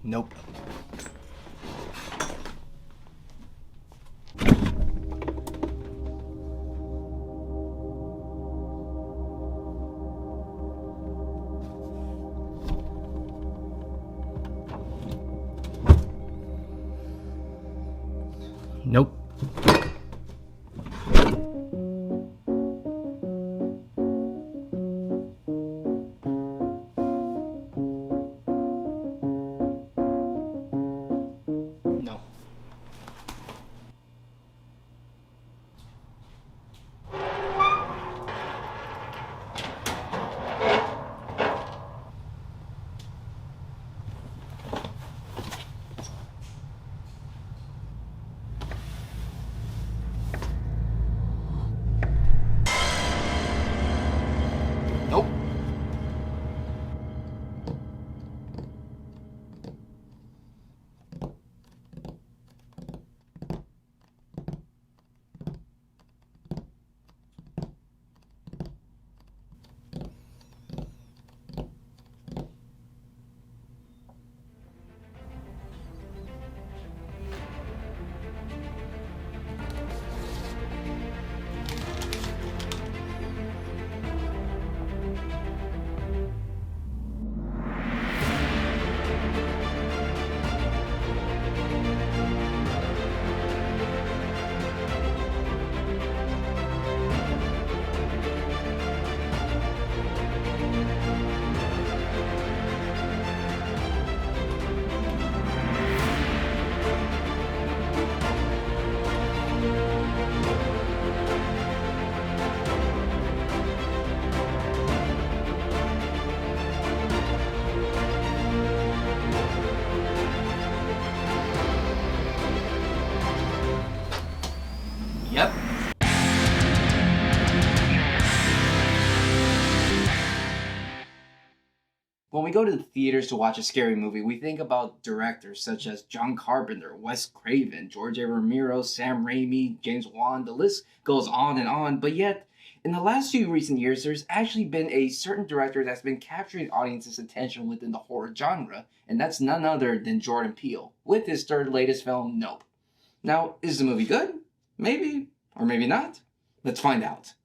Nope. Nope. No. Nope. Yep. When we go to the theaters to watch a scary movie, we think about directors such as John Carpenter, Wes Craven, George A. Romero, Sam Raimi, James Wan. The list goes on, but yet, in the last few recent years, there's actually been a certain director that's been capturing audiences' attention within the horror genre, and that's none other than Jordan Peele, with his third latest film, Nope. Now, is the movie good? Maybe, or maybe not. Let's find out.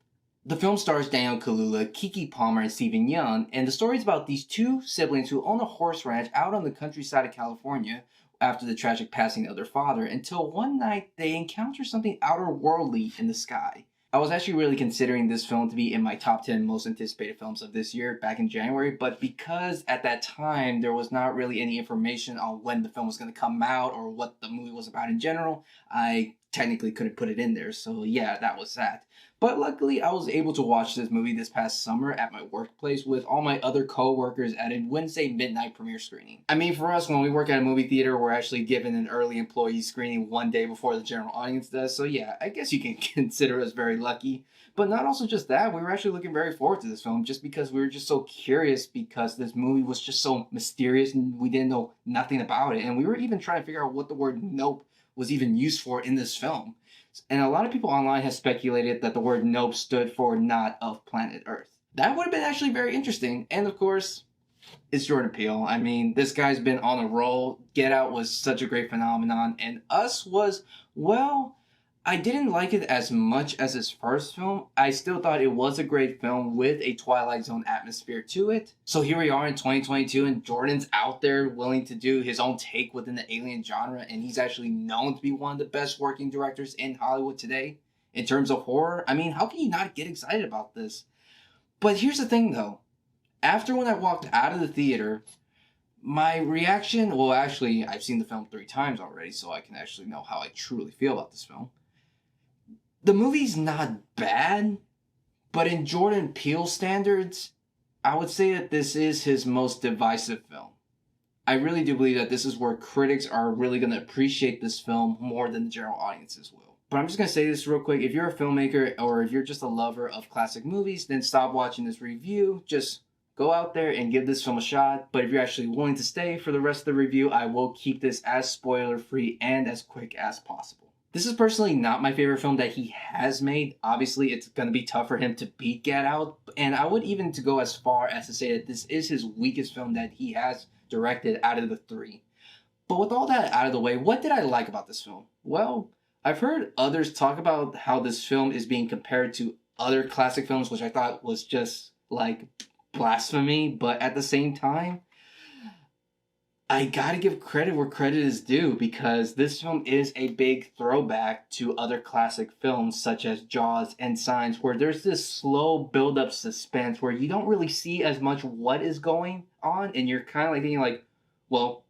The film stars Daniel Kayluuya, Keke Palmer, and Steven Yuen, and the story is about these two siblings who own a horse ranch out on the countryside of California after the tragic passing of their father, until one night they encounter something outer-worldly in the sky. I was actually really considering this film to be in my top 10 most anticipated films of this year back in January, but because at that time there was not really any information on when the film was going to come out or what the movie was about in general, I technically couldn't put it in there, so yeah, that was that. But luckily, I was able to watch this movie this past summer at my workplace with all my other co-workers at a Wednesday midnight premiere screening. I mean, for us, when we work at a movie theater, we're actually given an early employee screening one day before the general audience does, so yeah, I guess you can consider us very lucky. But not also just that, we were actually looking very forward to this film just because we were just so curious because this movie was just so mysterious and we didn't know nothing about it. And we were even trying to figure out what the word nope was even used for in this film. And a lot of people online have speculated that the word nope stood for not of planet Earth. That would have been actually very interesting. And of course, it's Jordan Peele. I mean, this guy's been on a roll. Get Out was such a great phenomenon. And Us was, well, I didn't like it as much as his first film. I still thought it was a great film with a Twilight Zone atmosphere to it. So here we are in 2022 and Jordan's out there willing to do his own take within the alien genre, and he's actually known to be one of the best working directors in Hollywood today. In terms of horror, I mean, how can you not get excited about this? But here's the thing though. After when I walked out of the theater, my reaction, well actually, I've seen the film 3 times already, so I can actually know how I truly feel about this film. The movie's not bad, but in Jordan Peele standards, I would say that this is his most divisive film. I really do believe that this is where critics are really going to appreciate this film more than the general audiences will. But I'm just going to say this real quick. If you're a filmmaker or if you're just a lover of classic movies, then stop watching this review. Just go out there and give this film a shot. But if you're actually willing to stay for the rest of the review, I will keep this as spoiler free and as quick as possible. This is personally not my favorite film that he has made. Obviously, it's going to be tough for him to beat Get Out. And I would even to go as far as to say that this is his weakest film that he has directed out of the three. But with all that out of the way, what did I like about this film? Well, I've heard others talk about how this film is being compared to other classic films, which I thought was just like blasphemy. But at the same time, I gotta give credit where credit is due, because this film is a big throwback to other classic films such as Jaws and Signs, where there's this slow build-up suspense where you don't really see as much what is going on, and you're kind of like thinking like, well,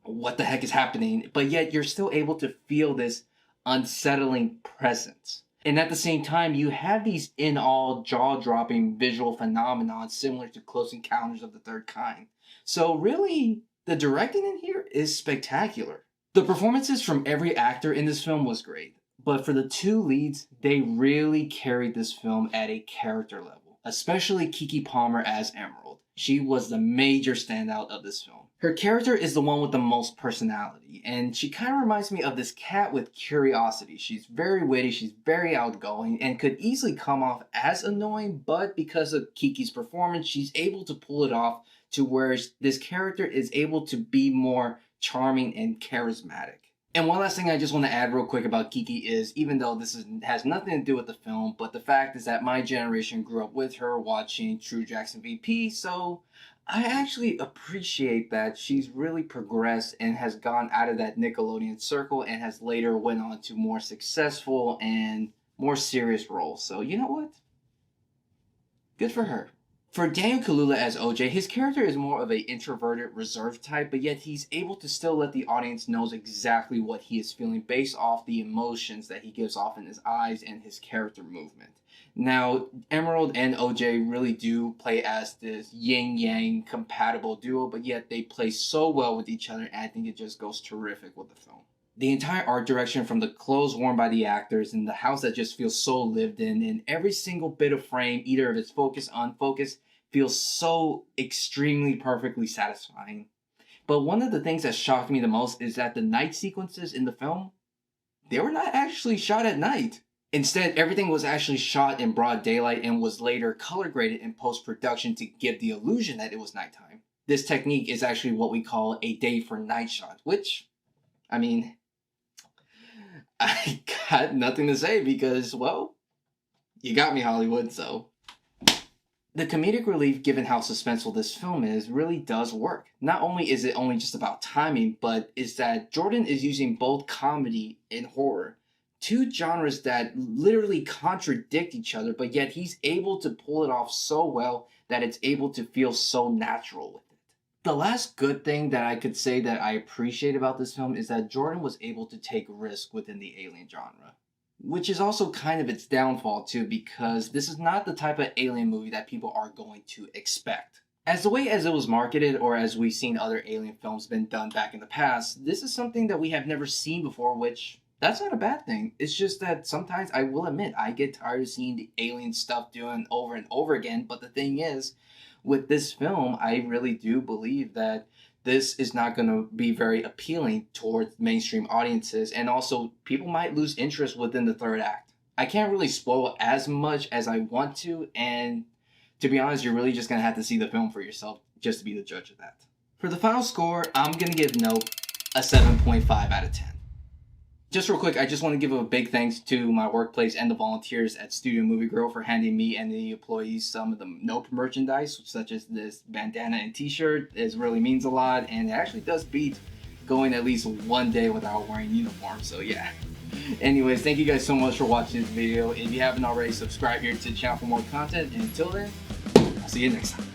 what the heck is happening? But yet you're still able to feel this unsettling presence. And at the same time, you have these in-all jaw-dropping visual phenomena similar to Close Encounters of the Third Kind. So really, the directing in here is spectacular. The performances from every actor in this film was great, but for the two leads, they really carried this film at a character level, especially Keke Palmer as Emerald. She was the major standout of this film. Her character is the one with the most personality, and she kind of reminds me of this cat with curiosity. She's very witty, she's very outgoing, and could easily come off as annoying, but because of Keke's performance, she's able to pull it off to where this character is able to be more charming and charismatic. And one last thing I just want to add real quick about Keke is, even though this has nothing to do with the film, but the fact is that my generation grew up with her watching True Jackson VP, so I actually appreciate that she's really progressed and has gone out of that Nickelodeon circle and has later went on to more successful and more serious roles. So you know what? Good for her. For Daniel Kayluuya as OJ, his character is more of an introverted, reserved type, but yet he's able to still let the audience know exactly what he is feeling based off the emotions that he gives off in his eyes and his character movement. Now, Emerald and OJ really do play as this yin-yang compatible duo, but yet they play so well with each other, and I think it just goes terrific with the film. The entire art direction, from the clothes worn by the actors and the house that just feels so lived in, and every single bit of frame, either if it's focused, unfocused, feels so extremely perfectly satisfying. But one of the things that shocked me the most is that the night sequences in the film, they were not actually shot at night. Instead, everything was actually shot in broad daylight and was later color graded in post-production to give the illusion that it was nighttime. This technique is actually what we call a day for night shot, which, I mean, I got nothing to say because, well, you got me, Hollywood, so. The comedic relief, given how suspenseful this film is, really does work. Not only is it only just about timing, but is that Jordan is using both comedy and horror. Two genres that literally contradict each other, but yet he's able to pull it off so well that it's able to feel so natural with it. The last good thing that I could say that I appreciate about this film is that Jordan was able to take risk within the alien genre, which is also kind of its downfall too, because this is not the type of alien movie that people are going to expect. As the way as it was marketed, or as we've seen other alien films been done back in the past, this is something that we have never seen before, which that's not a bad thing. It's just that sometimes I will admit I get tired of seeing the alien stuff doing over and over again, but the thing is, with this film, I really do believe that this is not going to be very appealing towards mainstream audiences, and also people might lose interest within the third act. I can't really spoil as much as I want to, and to be honest, you're really just going to have to see the film for yourself just to be the judge of that. For the final score, I'm going to give Nope a 7.5 out of 10. Just real quick, I just want to give a big thanks to my workplace and the volunteers at Studio Movie Grill for handing me and the employees some of the Nope merchandise, such as this bandana and t-shirt. It really means a lot, and it actually does beat going at least one day without wearing uniform, so yeah. Anyways, thank you guys so much for watching this video. If you haven't already, subscribe here to the channel for more content, and until then, I'll see you next time.